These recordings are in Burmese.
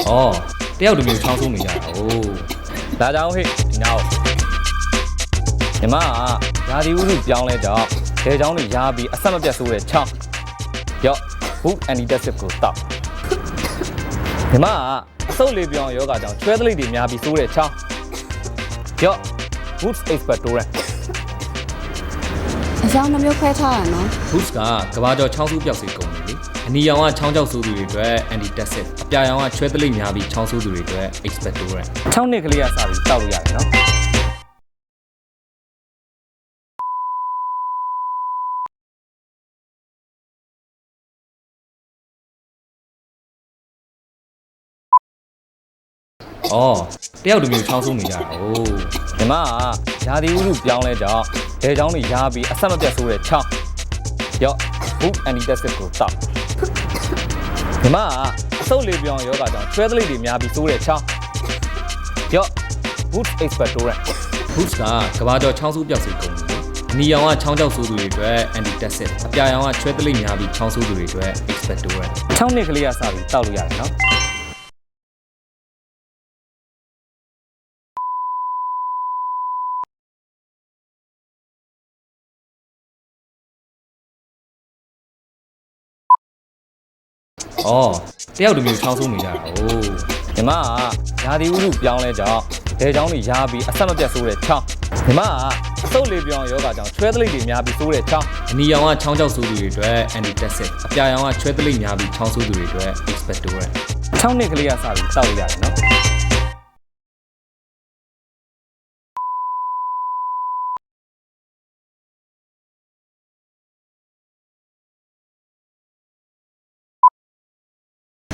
哦，တယောက်တစ်မျိုးချောင်းဆုံးနေကြတာ။အိုးဒါကြောင့်ဟဲ့ဒီနောက်ညီမကရာသီဥတုပြောင်းလဲကြောင်းဒေချောင်းတွေရားပြီးအဆက်မပြတ်ဆိုးတဲ့ချောင်းရော့ boot antacid ကိုတောက်ညီမကအဆုတ်လေးပြောင်းယောဂကြောင့်ချွဲသလိပ်တွေများပြီးဆိုးတဲ့ချောင်းရော့ boot expectorant အကြောင်းနှမျိုးခွဲထားရနော် boost ကကဘာကျော်ချောင်းဆိုးပြောက်စေကုန်ပြီလေအနီရောင်ကချောင်းကြောက်ဆိုးသူတွေအတွက် antacid အပြာရောင်ကချွဲသလိပ်များပြီးချောင်းဆိုးသူတွေအတွက် expectorant 6နှစ်ကလေးကစပြီးတောက်လို့ရတယ်နော်อ๋อတယောက်တစ်မျိုးချောင်းဆုံးနေကြတာ။အိုးညီမကရာသီဥတုပြောင်းလဲကြောင်းဒေချောင်းတွေရားပြီးအဆက်မပြတ်ဆိုးတဲ့ချောင်းရော့ boot antacid ကိုတောက်ညီမကအဆုတ်လေးပြောင်းယောဂကြောင့်ချွဲသလိပ်တွေများပြီးဆိုးတဲ့ချောင်းရော့ boot expectorant boost ကကဘာကျော်ချောင်းဆိုးပြောက်စေကုန်ပြီအနီရောင်ကချောင်းကြောက်ဆိုးသူတွေအတွက် antacid အပြာရောင်ကချွဲသလိပ်များပြီးချောင်းဆိုးသူတွေအတွက် expectorant 6နှစ်ကလေးကစပြီးတောက်လို့ရတယ်နော်อ๋อတယောက်တစ်မျိုးချောင်းဆုံးနေကြတာ။အိုးညီမကရာသီဥတုပြောင်းလဲကြောင်းဒေချောင်းတွေရားပြီးအဆက်မပြတ်ဆိုးတဲ့ချောင်းညီမကအဆုတ်လေးပြောင်းယောဂကြောင့်ချွဲသလိပ်တွေများပြီးဆိုးတဲ့ချောင်းအနီရောင်ကချောင်းကြောက်ဆိုးသူတွေအတွက် antacid အပြာရောင်ကချွဲသလိပ်များပြီးချောင်းဆိုးသူတွေအတွက် expectorant 6နှစ်ကလေးကစပြီးတောက်လို့ရတယ်နော်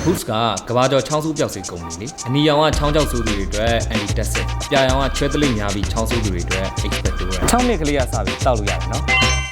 boost ကဘာကျော်ချောင်းဆိုးပြောက်စေကုန်ပြီလေအနီရောင်ကချောင်းကြောက်ဆိုးသူတွေအတွက် antacid အပြာရောင်ကချွဲသလိပ်များပြီးချောင်းဆိုးသူတွေအတွက် expectorant 6နှစ်ကလေးကစပြီးတောက်လို့ရတယ်နော်